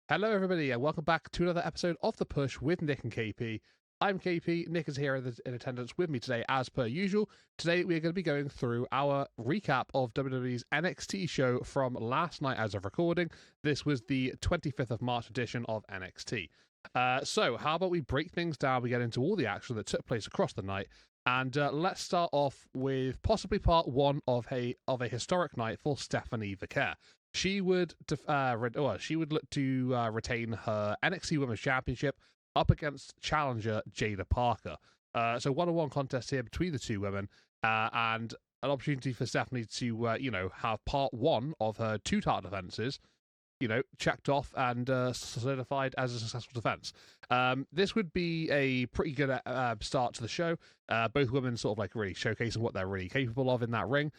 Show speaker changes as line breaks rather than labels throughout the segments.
Hello, everybody, and welcome back to another episode of The Push with Nick and KP. I'm KP. Nick is here in attendance with me today, as per usual. Today, we are going to be going through our recap of WWE's NXT show from last night as of recording. This was the 25th of March edition of NXT. So, how about we break things down? We get into all the action that took place across the night. And let's start off with possibly part one of a historic night for Stephanie Vaquer. She would look to retain her NXT Women's Championship up against challenger Jaidaparker. So one-on-one contest here between the two women, and an opportunity for Stephanie to have part one of her two-title defenses, checked off and solidified as a successful defense. This would be a pretty good start to the show. Both women sort of like really showcasing what they're really capable of in that ring.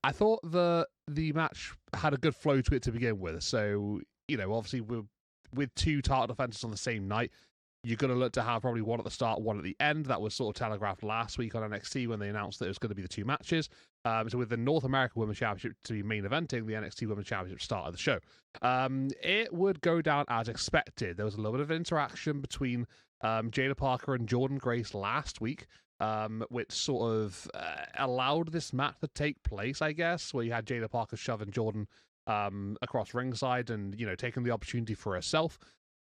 I thought the match had a good flow to it to begin with. So, obviously with two title defenses on the same night, you're going to look to have probably one at the start, one at the end. That was sort of telegraphed last week on NXT when they announced that it was going to be the two matches. So with the North American Women's Championship to be main eventing, the NXT Women's Championship started the show. It would go down as expected. There was a little bit of interaction between Jaidaparker and Jordynne Grace last week, which sort of allowed this match to take place, I guess, where you had Jaidaparker shoving Jordynne across ringside and, taking the opportunity for herself.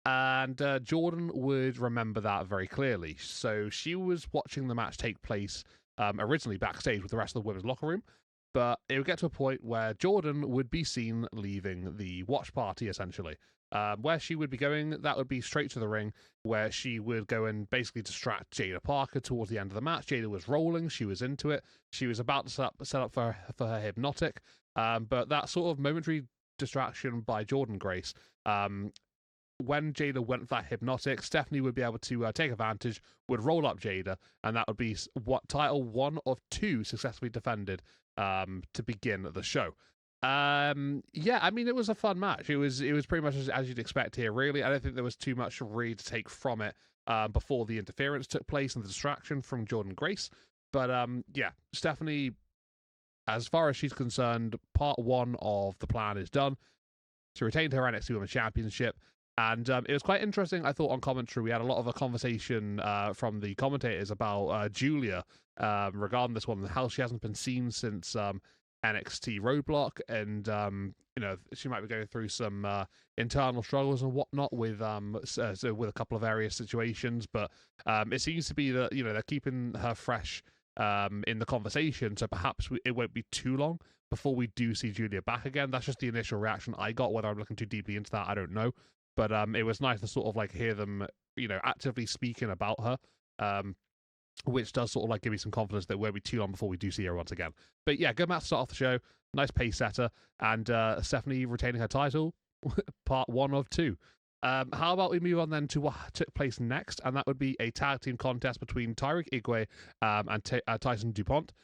And Jordynne would remember that very clearly. So she was watching the match take place originally backstage with the rest of the women's locker room. But it would get to a point where Jordynne would be seen leaving the watch party, essentially. Where she would be going, that would be straight to the ring, where she would go and basically distract Jaidaparker towards the end of the match. Jaida was rolling. She was into it. She was about to set up for her hypnotic. But that sort of momentary distraction by Jordynne Grace, when Jaida went for that hypnotic, Stephanie would be able to take advantage, would roll up Jaida, and that would be title one of two successfully defended to begin the show. It was a fun match. It was pretty much as you'd expect here, really. I don't think there was too much really to take from it before the interference took place and the distraction from Jordynne Grace. But Stephanie, as far as she's concerned, part one of the plan is done. She retained her NXT Women's Championship. And it was quite interesting, I thought, on commentary. We had a lot of a conversation from the commentators about Julia regarding this one, and how she hasn't been seen since NXT Roadblock. And, she might be going through some internal struggles and whatnot with a couple of various situations. But it seems to be that, they're keeping her fresh in the conversation. So perhaps it won't be too long before we do see Julia back again. That's just the initial reaction I got. Whether I'm looking too deeply into that, I don't know. But it was nice to sort of like hear them, actively speaking about her, which does sort of like give me some confidence that it won't be too long before we do see her once again. But yeah, good match to start off the show. Nice pace setter. And Stephanie retaining her title, part one of two. How about we move on then to what took place next? And that would be a tag team contest between Tyreek Igwe and Tyson DuPont.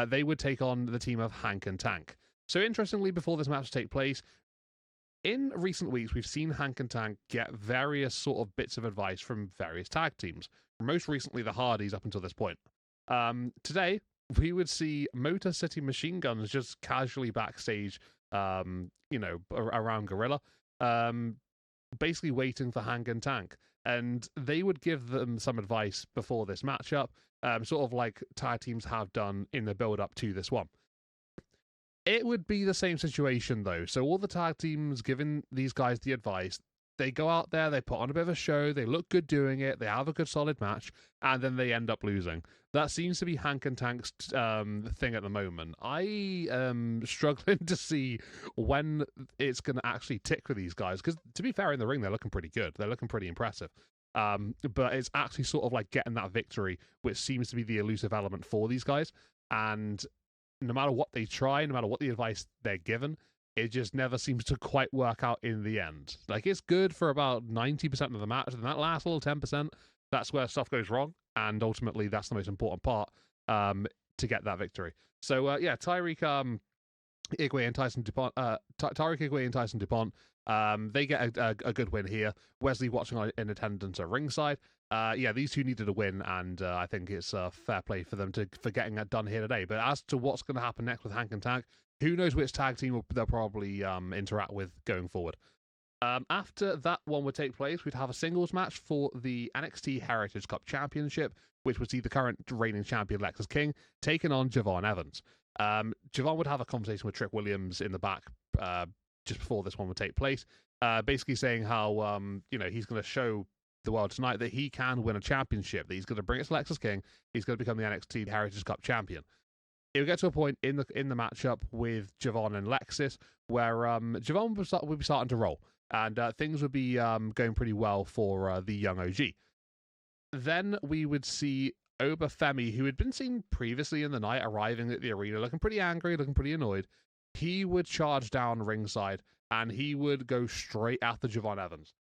They would take on the team of Hank and Tank. So interestingly, before this match take place, in recent weeks, we've seen Hank and Tank get various sort of bits of advice from various tag teams. Most recently, the Hardys up until this point. Today, we would see Motor City Machine Guns just casually backstage, around Gorilla, basically waiting for Hank and Tank. And they would give them some advice before this matchup, sort of like tag teams have done in the build-up to this one. It would be the same situation, though. So all the tag teams giving these guys the advice, they go out there, they put on a bit of a show, they look good doing it, they have a good solid match, and then they end up losing. That seems to be Hank and Tank's thing at the moment. I am struggling to see when it's going to actually tick for these guys, because to be fair, in the ring, they're looking pretty good. They're looking pretty impressive. But it's actually sort of like getting that victory, which seems to be the elusive element for these guys. And no matter what they try, no matter what the advice they're given, it just never seems to quite work out in the end. Like, it's good for about 90% of the match, and that last little 10%, that's where stuff goes wrong, and ultimately that's the most important part to get that victory. So, Tyreek Igwe and Tyson DuPont, Tyreek Igwe and Tyson DuPont, they get a good win here. Wesley watching in attendance at ringside. These two needed a win, and I think it's fair play for them for getting that done here today. But as to what's going to happen next with Hank and Tank, who knows which tag team they'll probably interact with going forward. After that one would take place, we'd have a singles match for the NXT Heritage Cup Championship, which would see the current reigning champion Lexis King taking on Javon Evans. Javon would have a conversation with Trick Williams in the back just before this one would take place, basically saying how he's going to show the world tonight that he can win a championship, that he's going to bring it to Lexis King, he's going to become the NXT Heritage Cup champion. It would get to a point in the matchup with Javon and Lexis where Javon would be starting to roll, and things would be going pretty well for the young OG. Then we would see Obafemi, who had been seen previously in the night, arriving at the arena looking pretty angry, looking pretty annoyed. He would charge down ringside, and he would go straight after Javon Evans.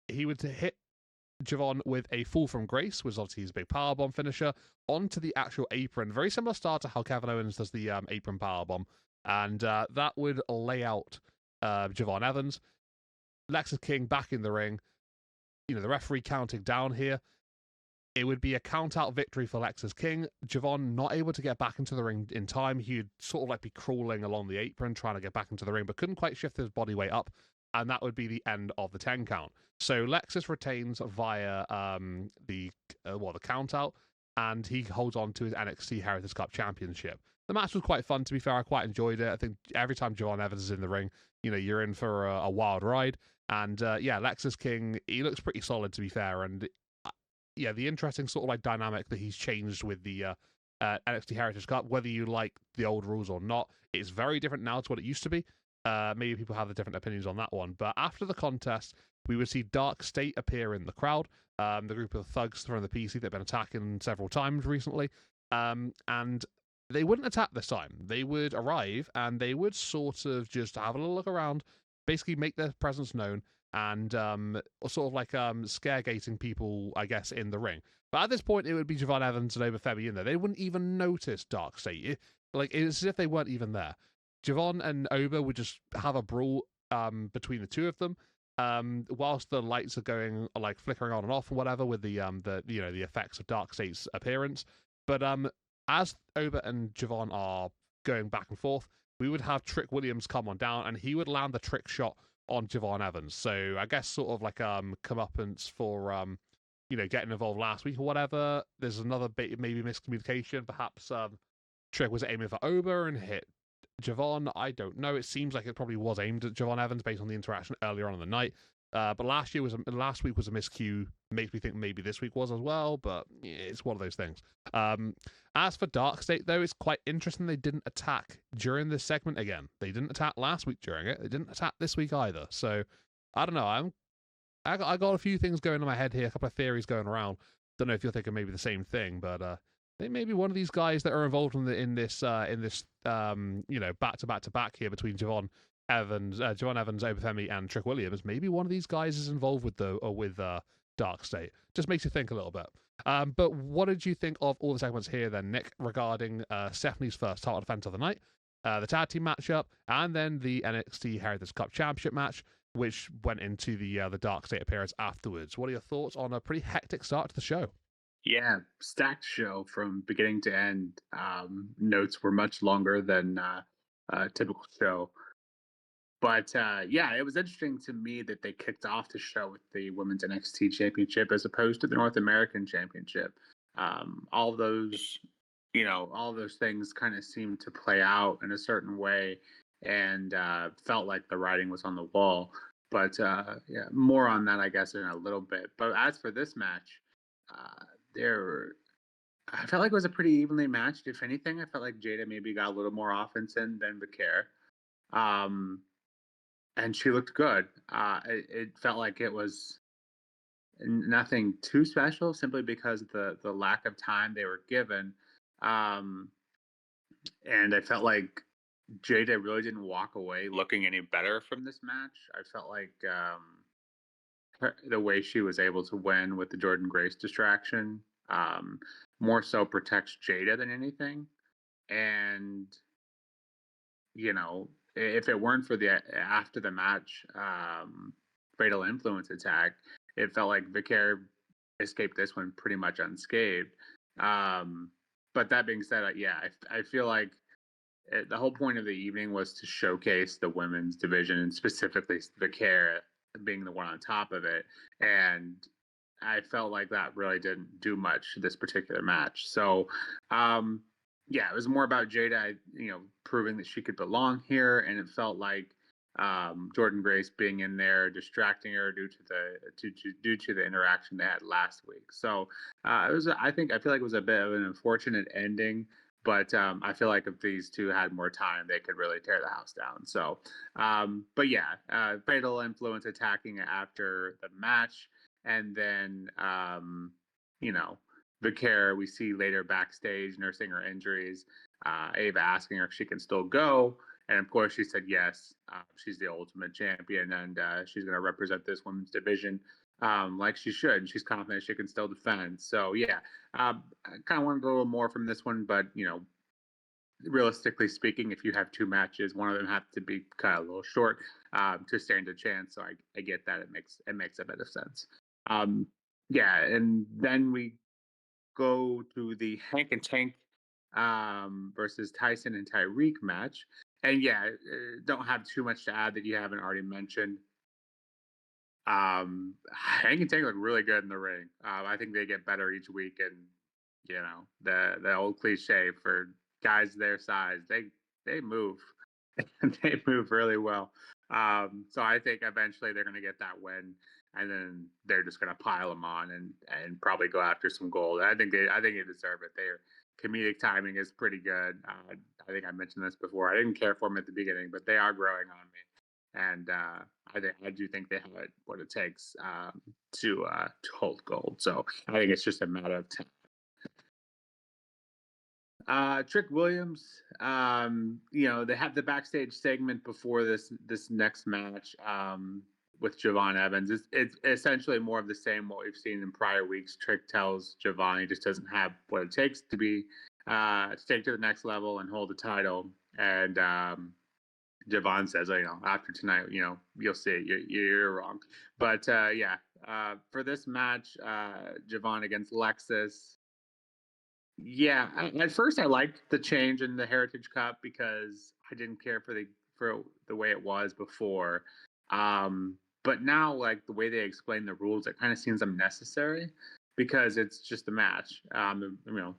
He would hit Javon with a fall from grace, which obviously is a big powerbomb finisher, onto the actual apron. Very similar style to how Kevin Owens does the apron powerbomb. And that would lay out Javon Evans. Lexis King back in the ring. The referee counting down here. It would be a count-out victory for Lexis King. Javon not able to get back into the ring in time. He'd sort of like be crawling along the apron, trying to get back into the ring, but couldn't quite shift his body weight up. And that would be the end of the 10 count. So Lexis retains via the count-out, and he holds on to his NXT Heritage Cup Championship. The match was quite fun, to be fair. I quite enjoyed it. I think every time Javon Evans is in the ring, you're in for a wild ride. And Lexis King, he looks pretty solid, to be fair. And the interesting sort of like dynamic that he's changed with the NXT Heritage Cup, whether you like the old rules or not, it's very different now to what it used to be. Maybe people have the different opinions on that one. But after the contest, we would see Dark State appear in the crowd, the group of thugs from the PC that have been attacking several times recently. And they wouldn't attack this time. They would arrive and they would sort of just have a little look around, basically make their presence known, and sort of like scaregating people, I guess, in the ring. But at this point, it would be Javon Evans and Obafemi in there. They wouldn't even notice Dark State. It's as if they weren't even there. Javon and Oba would just have a brawl between the two of them, whilst the lights are going like flickering on and off or whatever with the effects of Dark State's appearance. But as Oba and Javon are going back and forth, we would have Trick Williams come on down, and he would land the trick shot on Javon Evans. So I guess sort of like comeuppance for getting involved last week or whatever. There's another bit maybe miscommunication. Perhaps Trick was aiming for Oba and hit Javon. I don't know. It seems like it probably was aimed at Javon Evans based on the interaction earlier on in the night. But last week was a miscue. Makes me think maybe this week was as well, but it's one of those things. As for Dark State, though, it's quite interesting they didn't attack during this segment again. They didn't attack last week during it. They didn't attack this week either. So, I don't know. I got a few things going in my head here, a couple of theories going around. Don't know if you're thinking maybe the same thing, but they may be one of these guys that are involved in this back to back here between Javon Evans, Obafemi, and Trick Williams. Maybe one of these guys is involved with Dark State. Just makes you think a little bit. But what did you think of all the segments here then, Nick, regarding Stephanie's first title defense of the night, the tag team matchup, and then the NXT Heritage Cup Championship match, which went into the Dark State appearance afterwards? What are your thoughts on a pretty hectic start to the show?
Yeah, stacked show from beginning to end. Notes were much longer than a typical show. But it was interesting to me that they kicked off the show with the Women's NXT Championship as opposed to the North American Championship. All those things kind of seemed to play out in a certain way, and felt like the writing was on the wall. But more on that, I guess, in a little bit. But as for this match, I felt like it was a pretty evenly matched. If anything, I felt like Jada maybe got a little more offense in than Vaquer. And she looked good. It felt like it was nothing too special, simply because the lack of time they were given. And I felt like Jada really didn't walk away looking any better from this match. I felt like the way she was able to win with the Jordan Grace distraction more so protects Jada than anything. And if it weren't for the after the match fatal influence attack, it felt like Vaquer escaped this one pretty much unscathed. But that being said, I feel like the whole point of the evening was to showcase the women's division, and specifically Vaquer being the one on top of it. And I felt like that really didn't do much this particular match. So, yeah, it was more about Jada, proving that she could belong here, and it felt like Jordan Grace being in there, distracting her due to the interaction they had last week. So it was, I feel like it was a bit of an unfortunate ending. But I feel like if these two had more time, they could really tear the house down. So, but yeah, Fatal Influence attacking after the match. And then, Vaquer, we see later backstage nursing her injuries. Ava asking her if she can still go. And of course, she said yes. She's the ultimate champion, and she's going to represent this women's division like she should. She's confident she can still defend. So, yeah, I kind of want to go a little more from this one, but, realistically speaking, if you have two matches, one of them has to be cut a little short to stand a chance. So I get that. It makes a bit of sense. Yeah, and then we go to the Hank and Tank versus Tyson and Tyreek match. And yeah, don't have too much to add that you haven't already mentioned. Hank and Tank look really good in the ring. I think they get better each week, and the old cliche for guys their size, they move. They move really well. So I think eventually they're going to get that win, and then they're just going to pile them on and probably go after some gold. I think they deserve it. Their comedic timing is pretty good. I think I mentioned this before. I didn't care for them at the beginning, but they are growing on me, and I do think they have what it takes to hold gold. So I think it's just a matter of time. Trick Williams, they have the backstage segment before this next match with Javon Evans. It's essentially more of the same what we've seen in prior weeks. Trick tells Javon he just doesn't have what it takes to be to take to the next level and hold the title. And Javon says, after tonight, you'll see you're wrong. But for this match, Javon against Lexus. Yeah, at first I liked the change in the Heritage Cup because I didn't care for the way it was before. But now, like the way they explain the rules, it kind of seems unnecessary because it's just a match.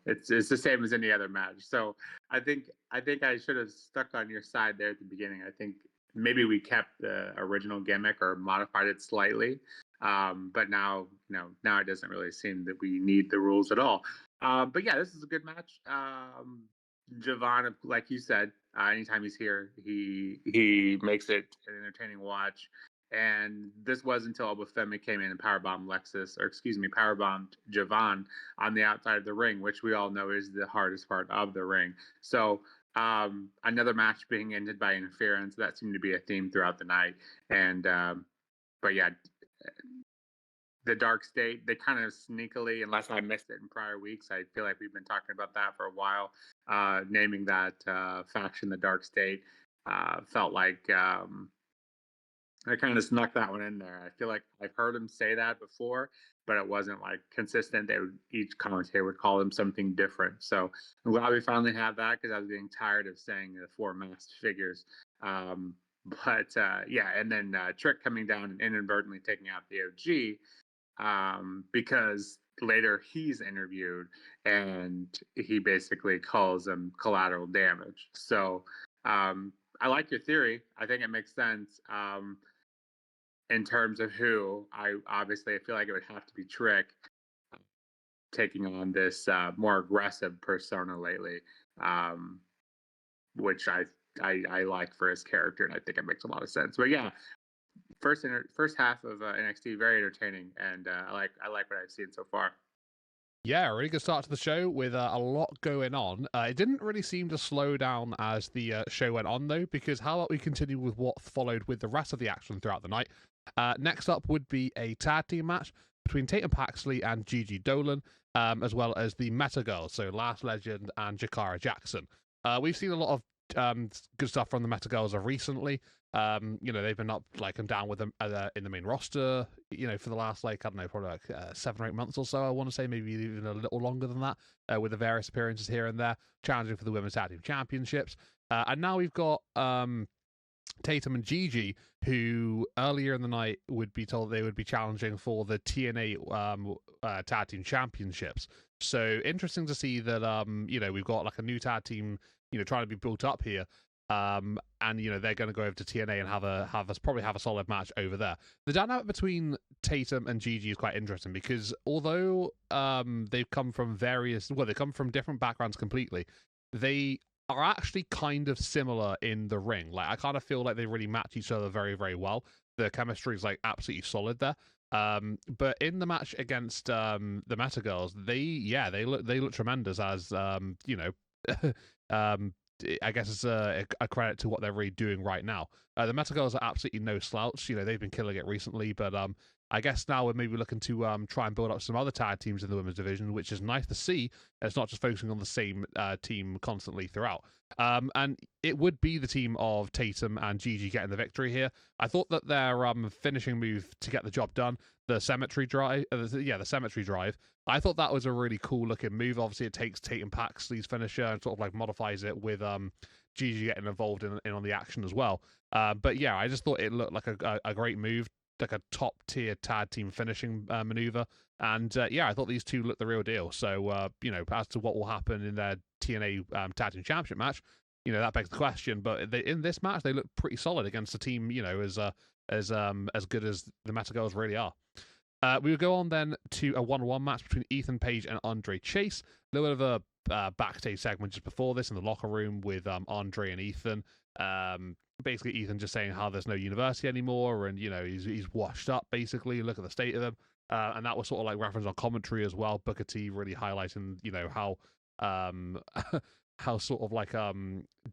It's the same as any other match. So I think I should have stuck on your side there at the beginning. I think maybe we kept the original gimmick or modified it slightly. But now it doesn't really seem that we need the rules at all. But yeah, this is a good match. Javon, like you said, anytime he's here, he makes it an entertaining watch. And this was until obafemi came in and powerbombed Javon on the outside of the ring, which we all know is the hardest part of the ring. So another match being ended by interference, that seemed to be a theme throughout the night. And but yeah, the Dark State, they kind of sneakily, unless I missed it in prior weeks, I feel like we've been talking about that for a while, naming that faction the Dark State. Felt like I kind of snuck that one in there. I feel like I've heard him say that before, but it wasn't like consistent. Each commentator would call them something different. So I'm glad we finally have that because I was getting tired of saying the four masked figures. And then Trick coming down and inadvertently taking out the OG because later he's interviewed and he basically calls them collateral damage. So I like your theory. I think it makes sense. In terms of who, I feel like it would have to be Trick taking on this more aggressive persona lately, which I like for his character, and I think it makes a lot of sense. But yeah, first half of NXT very entertaining, and I like what I've seen so far.
Yeah, really good start to the show with a lot going on. It didn't really seem to slow down as the show went on, though, because how about we continue with what followed with the rest of the action throughout the night? Next up would be a tag team match between Tatum Paxley and Gigi Dolan, as well as the Meta Girls, so Last Legend and Jakara Jackson. We've seen a lot of good stuff from the Meta Girls recently. They've been up and down with them in the main roster, for the last probably 7 or 8 months or so. I want to say maybe even a little longer than that, with the various appearances here and there, challenging for the Women's Tag Team Championships. And now we've got Tatum and Gigi, who earlier in the night would be told they would be challenging for the TNA tag team championships. So interesting to see that we've got like a new tag team trying to be built up here. And they're going to go over to TNA and probably have a solid match over there. The dynamic between Tatum and Gigi is quite interesting because although they've come from different backgrounds completely, they are actually kind of similar in the ring. Like, I kind of feel like they really match each other very, very well. The chemistry is like absolutely solid there. But in the match against the Meta Girls, they look tremendous as I guess it's a credit to what they're really doing right now. The Meta Girls are absolutely no slouch. They've been killing it recently, but I guess now we're maybe looking to try and build up some other tag teams in the women's division, which is nice to see. It's not just focusing on the same team constantly throughout. And it would be the team of Tatum and Gigi getting the victory here. I thought that their finishing move to get the job done, the Cemetery Drive, the Cemetery Drive, I thought that was a really cool looking move. Obviously, it takes Tatum Paxley's finisher and sort of like modifies it with Gigi getting involved in on the action as well. But yeah, I just thought it looked like a great move, like a top tier tag team finishing maneuver. And I thought these two looked the real deal. So as to what will happen in their TNA tag team championship match, that begs the question. But in this match, they look pretty solid against a team as good as the Meta Girls really are. We would go on then to a 1-on-1 match between Ethan Page and Andre Chase. A little bit of a backstage segment just before this in the locker room with Andre and Ethan. Basically, Ethan just saying how there's no university anymore, and he's washed up. Basically, look at the state of him, and that was sort of like reference on commentary as well. Booker T really highlighting how how sort of like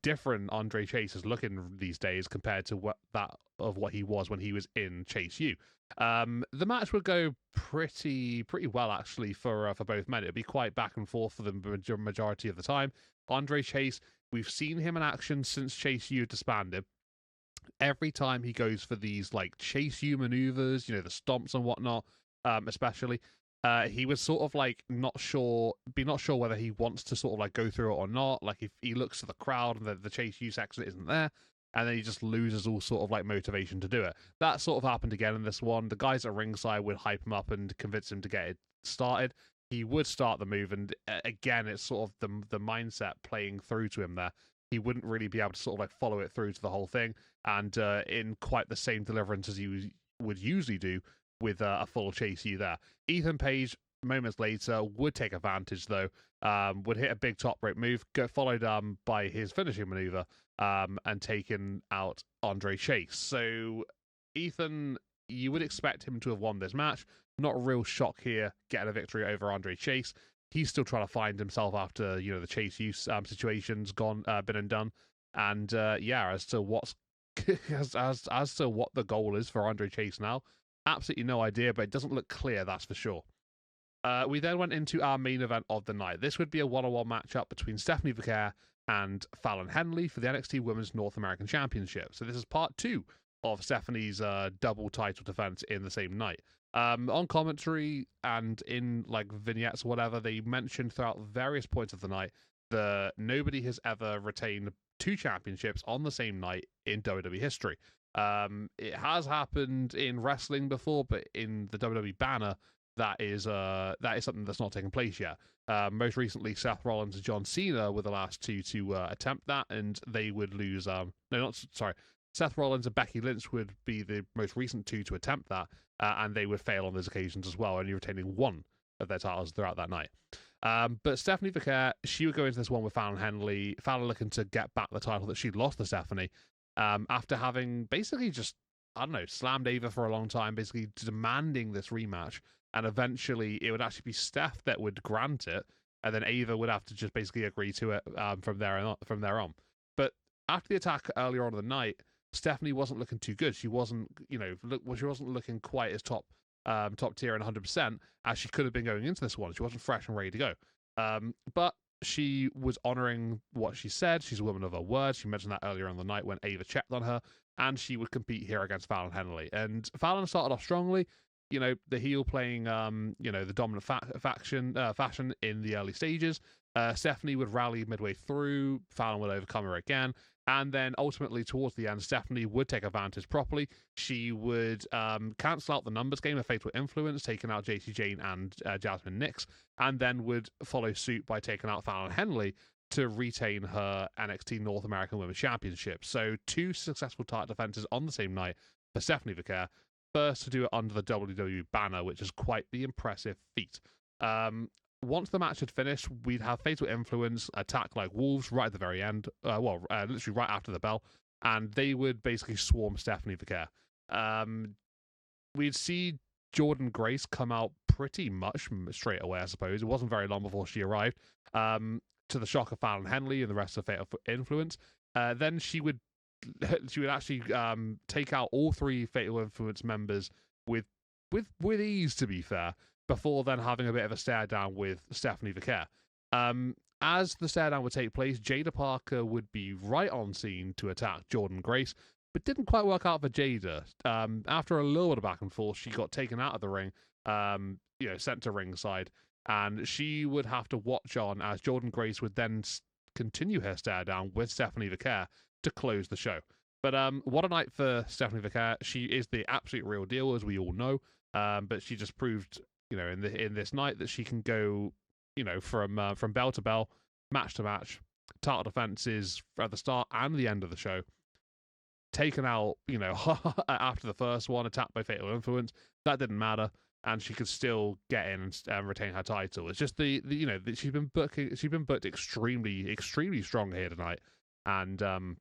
different Andre Chase is looking these days compared to what he was when he was in Chase U. The match would go pretty well actually for both men. It'd be quite back and forth for the majority of the time. Andre Chase, we've seen him in action since Chase U disbanded. Every time he goes for these like Chase U maneuvers, the stomps and whatnot, especially, he was sort of like not sure whether he wants to sort of like go through it or not. Like if he looks to the crowd and the Chase U section isn't there, and then he just loses all sort of like motivation to do it. That sort of happened again in this one. The guys at ringside would hype him up and convince him to get it started. He would start the move, and again, it's sort of the mindset playing through to him there. He wouldn't really be able to sort of like follow it through to the whole thing, and in quite the same deliverance as he would usually do with a full Chase U there. Ethan Page, moments later, would take advantage though, would hit a big top rope move, followed by his finishing maneuver, and taking out Andre Chase. So Ethan, you would expect him to have won this match. Not a real shock here, getting a victory over Andre Chase. He's still trying to find himself after the Chase U situation's been and done. And as to what's as to what the goal is for Andre Chase now, absolutely no idea, but it doesn't look clear, that's for sure. We then went into our main event of the night. This would be a 1-on-1 matchup between Stephanie Vaquer and Fallon Henley for the NXT Women's North American Championship. So this is part 2 of Stephanie's double title defense in the same night. On commentary and in like vignettes or whatever, they mentioned throughout various points of the night that nobody has ever retained 2 championships on the same night in WWE history. It has happened in wrestling before, but in the WWE banner, that is something that's not taken place yet. Most recently, Seth Rollins and John Cena were the last 2 to attempt that, and they would lose. Seth Rollins and Becky Lynch would be the most recent 2 to attempt that, and they would fail on those occasions as well, only retaining 1 of their titles throughout that night. But Stephanie Vaquer, she would go into this one with Fallon Henley. Fallon looking to get back the title that she'd lost to Stephanie, after having basically just, slammed Ava for a long time, basically demanding this rematch. And eventually it would actually be Steph that would grant it, and then Ava would have to just basically agree to it from there on. But after the attack earlier on in the night, Stephanie wasn't looking too good. She wasn't, she wasn't looking quite as top tier and 100% as she could have been going into this one. She wasn't fresh and ready to go. But she was honoring what she said. She's a woman of her word. She mentioned that earlier on the night when Ava checked on her, and she would compete here against Fallon Henley. And Fallon started off strongly. The heel playing, the dominant fashion in the early stages. Stephanie would rally midway through. Fallon would overcome her again. And then ultimately, towards the end, Stephanie would take advantage properly. She would cancel out the numbers game of Fatal Influence, taking out JC Jane and Jasmine Nix, and then would follow suit by taking out Fallon Henley to retain her NXT North American Women's Championship. So 2 successful title defenses on the same night for Stephanie Vaquer. First to do it under the WWE banner, which is quite the impressive feat. Once the match had finished, we'd have Fatal Influence attack like wolves right at the very end. Literally right after the bell, and they would basically swarm Stephanie Vaquer. We'd see Jordynne Grace come out pretty much straight away, I suppose. It wasn't very long before she arrived, to the shock of Fallon Henley and the rest of Fatal Influence. Then she would actually take out all 3 Fatal Influence members with ease, to be fair, before then having a bit of a stare down with Stephanie Vaquer. As the stare down would take place, Jaidaparker would be right on scene to attack Jordynne Grace, but didn't quite work out for Jada. After a little bit of back and forth, she got taken out of the ring, sent to ringside, and she would have to watch on as Jordynne Grace would then continue her stare down with Stephanie Vaquer to close the show. But what a night for Stephanie Vaquer. She is the absolute real deal, as we all know. But she just proved, in this night that she can go, from bell to bell, match to match, title defenses at the start and the end of the show. Taken out, after the first one, attacked by Fatal Influence. That didn't matter, and she could still get in and retain her title. It's just she's been booked extremely, extremely strong here tonight, and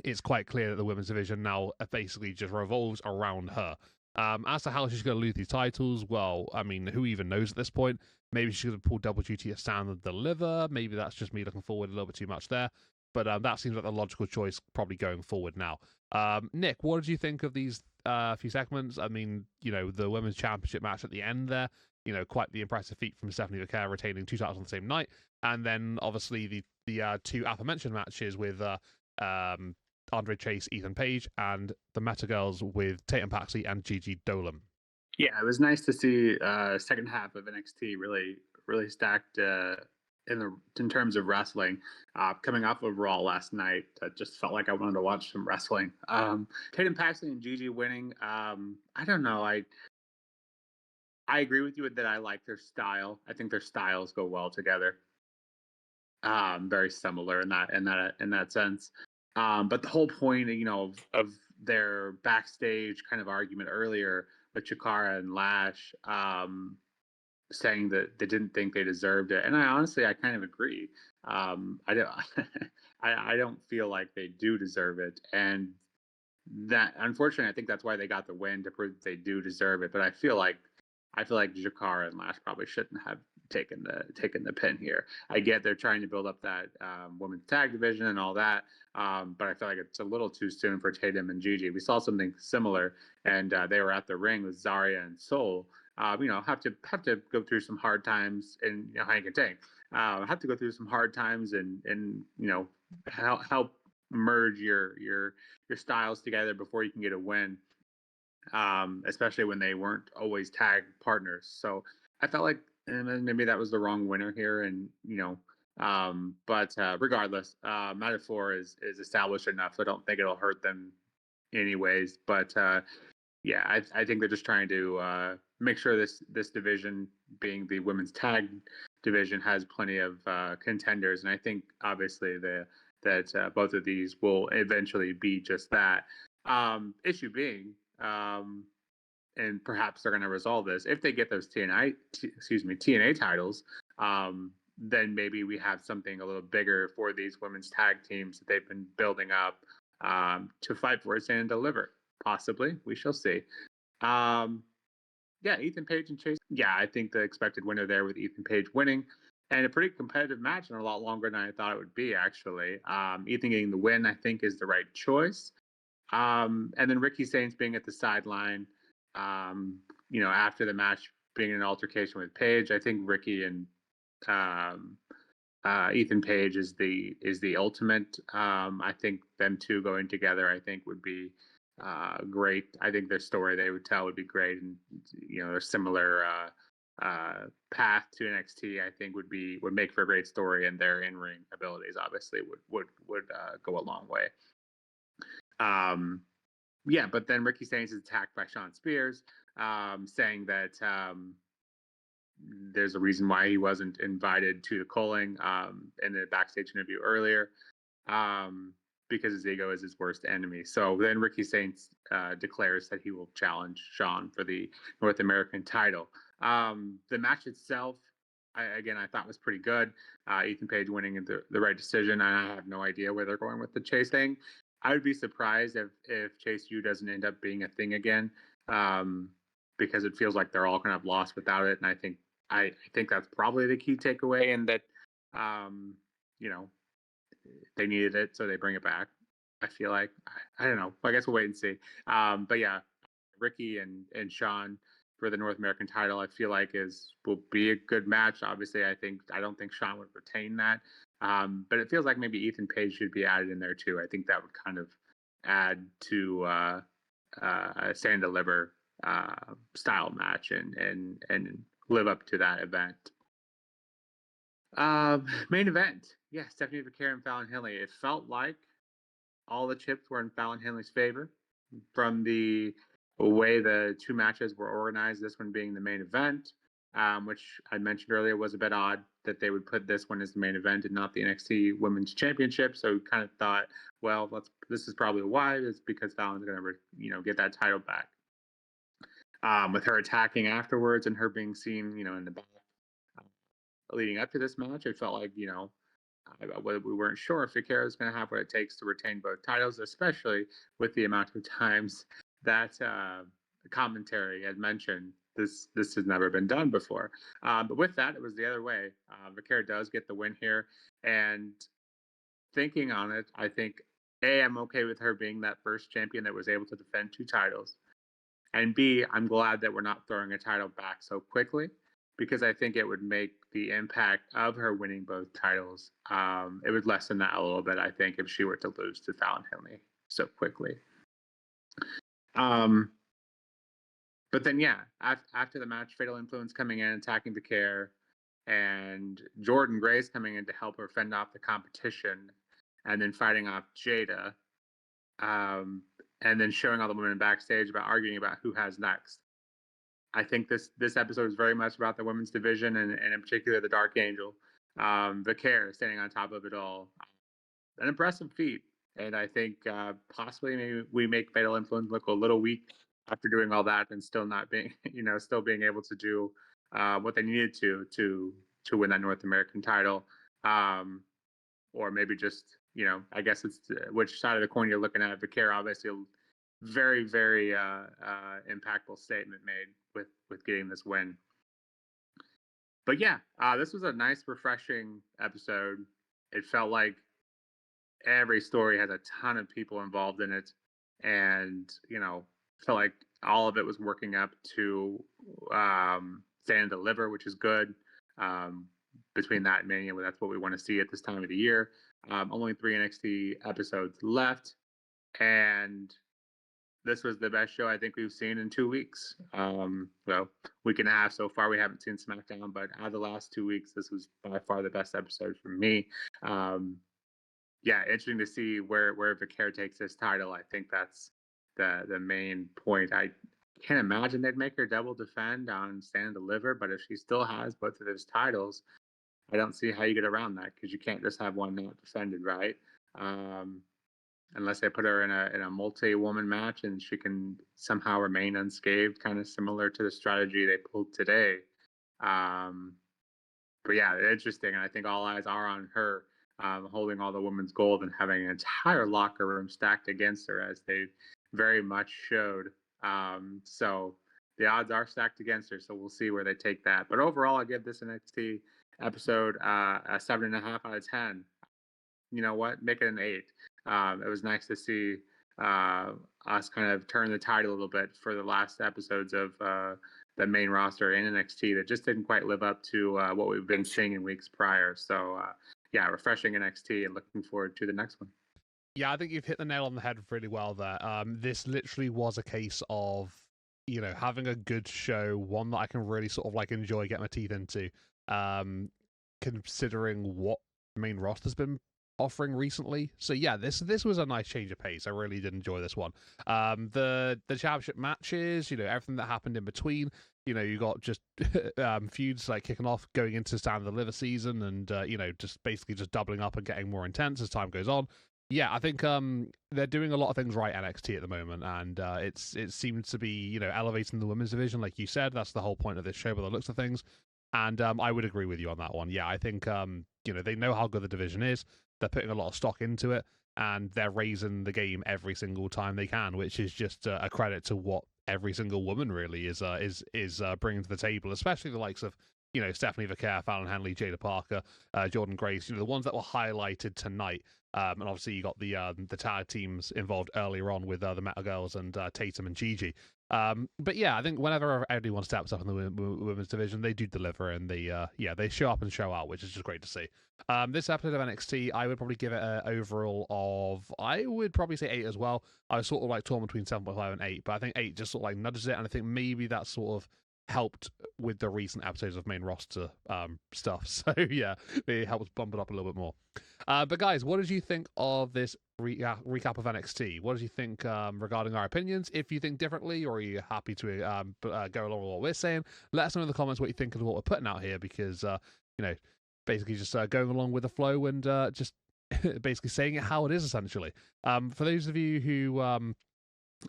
it's quite clear that the women's division now basically just revolves around her. As to how she's going to lose these titles, well, I mean, who even knows at this point? Maybe she's going to pull double duty at Stand and Deliver. Maybe that's just me looking forward a little bit too much there. But that seems like the logical choice probably going forward now. Nick, what did you think of these few segments? I mean, the Women's Championship match at the end there, quite the impressive feat from Stephanie Vaquer retaining 2 titles on the same night. And then, obviously, the 2 aforementioned matches with Andre Chase, Ethan Page, and the Meta Girls with Tatum Paxley and Gigi Dolan.
Yeah, it was nice to see second half of NXT really stacked in terms of wrestling. Coming off of Raw last night, I just felt like I wanted to watch some wrestling. Tatum Paxley and Gigi winning. I don't know. I agree with you that I like their style. I think their styles go well together. Very similar in that sense. But the whole point, of their backstage kind of argument earlier with Chikara and Lash, saying that they didn't think they deserved it, and I kind of agree. I don't, I don't feel like they do deserve it, and that unfortunately, I think that's why they got the win, to prove that they do deserve it. But I feel like Chikara and Lash probably shouldn't have taken the pin here. I get they're trying to build up that women's tag division and all that, but I feel like it's a little too soon for Tatum and Gigi. We saw something similar, and they were at the ring with Zarya and Soul. Have to go through some hard times, and Hank and Tank have to go through some hard times, and help merge your styles together before you can get a win. Especially when they weren't always tag partners. So I felt like maybe that was the wrong winner here, and but regardless, Metaphor is established enough, so I don't think it'll hurt them anyways. But yeah, I think they're just trying to make sure this division, being the women's tag division, has plenty of contenders, and I think obviously that both of these will eventually be just that. Issue being, and perhaps they're going to resolve this if they get those TNA titles. Then maybe we have something a little bigger for these women's tag teams that they've been building up to fight for it and deliver. Possibly, we shall see. Yeah, Ethan Page and Chase. Yeah, I think the expected winner there, with Ethan Page winning, and a pretty competitive match, and a lot longer than I thought it would be, actually. Ethan getting the win, I think, is the right choice. And then Ricky Saints being at the sideline, after the match, being in an altercation with Page. I think Ricky and Ethan Page is the ultimate. I think them two going together, I think, would be great. I think their story they would tell would be great, and they're similar path to NXT, I think would make for a great story, and their in-ring abilities obviously would go a long way. Yeah, but then Ricky Stanks is attacked by Sean Spears, saying that there's a reason why he wasn't invited to the calling in the backstage interview earlier, because his ego is his worst enemy. So then Ricky Stanks declares that he will challenge Sean for the North American title. The match itself, I thought was pretty good. Ethan Page winning the right decision, and I have no idea where they're going with the Chase thing. I would be surprised if Chase U doesn't end up being a thing again, because it feels like they're all kind of lost without it. And I think that's probably the key takeaway, and that they needed it, so they bring it back. I feel like I don't know. I guess we'll wait and see. But yeah, Ricky and Sean for the North American title, I feel like will be a good match. Obviously, I don't think Sean would retain that. But it feels like maybe Ethan Page should be added in there too. I think that would kind of add to a stand and deliver style match and live up to that event. Main event, yeah, Stephanie Vaquer and Fallon Henley. It felt like all the chips were in Fallon Henley's favor from the way the two matches were organized. This one being the main event, which I mentioned earlier was a bit odd that they would put this one as the main event and not the NXT Women's Championship. So we kind of thought, well, this is probably why. It's because Fallon's going to get that title back. With her attacking afterwards and her being seen, in the back leading up to this match, it felt like, we weren't sure if Vaquer is going to have what it takes to retain both titles, especially with the amount of times that the commentary had mentioned this has never been done before. But with that, it was the other way. Vaquer does get the win here, and thinking on it, I think I'm okay with her being that first champion that was able to defend two titles, and B, I'm glad that we're not throwing a title back so quickly, because I think it would make the impact of her winning both titles, it would lessen that a little bit, I think, if she were to lose to Fallon Henley so quickly. But then, yeah, after the match, Fatal Influence coming in, attacking Vaquer, and Jordan Grace coming in to help her fend off the competition, and then fighting off Jada, and then showing all the women backstage arguing about who has next. I think this episode is very much about the women's division, and in particular the Dark Angel. Vaquer standing on top of it all. An impressive feat. And I think possibly maybe we make Fatal Influence look a little weak after doing all that and still not being, still being able to do what they needed to win that North American title. Or maybe just, I guess it's which side of the coin you're looking at. Vaquer, obviously, very, very impactful statement made with getting this win. But yeah, this was a nice, refreshing episode. It felt like every story has a ton of people involved in it, and felt like all of it was working up to stand and deliver, which is good. Between that and Mania, that's what we want to see at this time of the year. Only 3 NXT episodes left, and this was the best show I think we've seen in 2 weeks. Well, week and a half so far. We haven't seen SmackDown, but out of the last 2 weeks, this was by far the best episode for me. Yeah, interesting to see where Vaquer takes this title. I think that's the main point. I can't imagine they'd make her double defend on Stand and Deliver, but if she still has both of those titles, I don't see how you get around that, because you can't just have one not defended, right? Unless they put her in a multi-woman match and she can somehow remain unscathed, kind of similar to the strategy they pulled today. But yeah, interesting. And I think all eyes are on her, holding all the women's gold and having an entire locker room stacked against her, as they very much showed. So the odds are stacked against her. So we'll see where they take that. But overall, I give this NXT episode a 7.5 out of 10. You know what? Make it an 8. It was nice to see us kind of turn the tide a little bit for the last episodes of the main roster in NXT that just didn't quite live up to what we've been seeing in weeks prior. So, yeah, refreshing NXT, and looking forward to the next one.
Yeah, I think you've hit the nail on the head really well there. This literally was a case of having a good show, one that I can really sort of like enjoy, get my teeth into, considering what main roster's been offering recently. So yeah, this was a nice change of pace. I really did enjoy this one. The championship matches, everything that happened in between. You got just feuds like kicking off, going into Stand and Deliver season, and just basically just doubling up and getting more intense as time goes on. Yeah, I think they're doing a lot of things right NXT at the moment, and it seems to be elevating the women's division, like you said. That's the whole point of this show, by the looks of things. And I would agree with you on that one. Yeah, I think they know how good the division is. They're putting a lot of stock into it, and they're raising the game every single time they can, which is just a credit to what every single woman really is bringing to the table, especially the likes of Stephanie Vaquer, fallonhenley, Jaidaparker, Jordan Grace, the ones that were highlighted tonight. And obviously you got the tag teams involved earlier on with the Metal Girls and Tatum and Gigi. But yeah, I think whenever anyone steps up in the women's division, they do deliver, and they show up and show out, which is just great to see. This episode of NXT, I would probably give it an overall of, I would probably say 8 as well. I was sort of like torn between 7.5 and 8, but I think 8 just sort of like nudges it, and I think maybe that sort of helped with the recent episodes of main roster stuff. So yeah, it helps bump it up a little bit more. But guys, what did you think of this recap of NXT? What did you think regarding our opinions? If you think differently, or are you happy to go along with what we're saying, let us know in the comments what you think of what we're putting out here, because basically just going along with the flow and just basically saying it how it is, essentially. For those of you who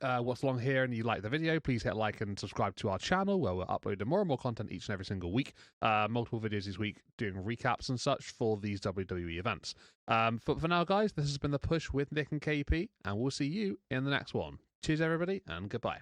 watch along here and you like the video, please hit like and subscribe to our channel, where we're uploading more and more content each and every single week. Multiple videos this week doing recaps and such for these WWE events. But for now, guys, this has been The Push with Nick and KP, and we'll see you in the next one. Cheers, everybody, and goodbye.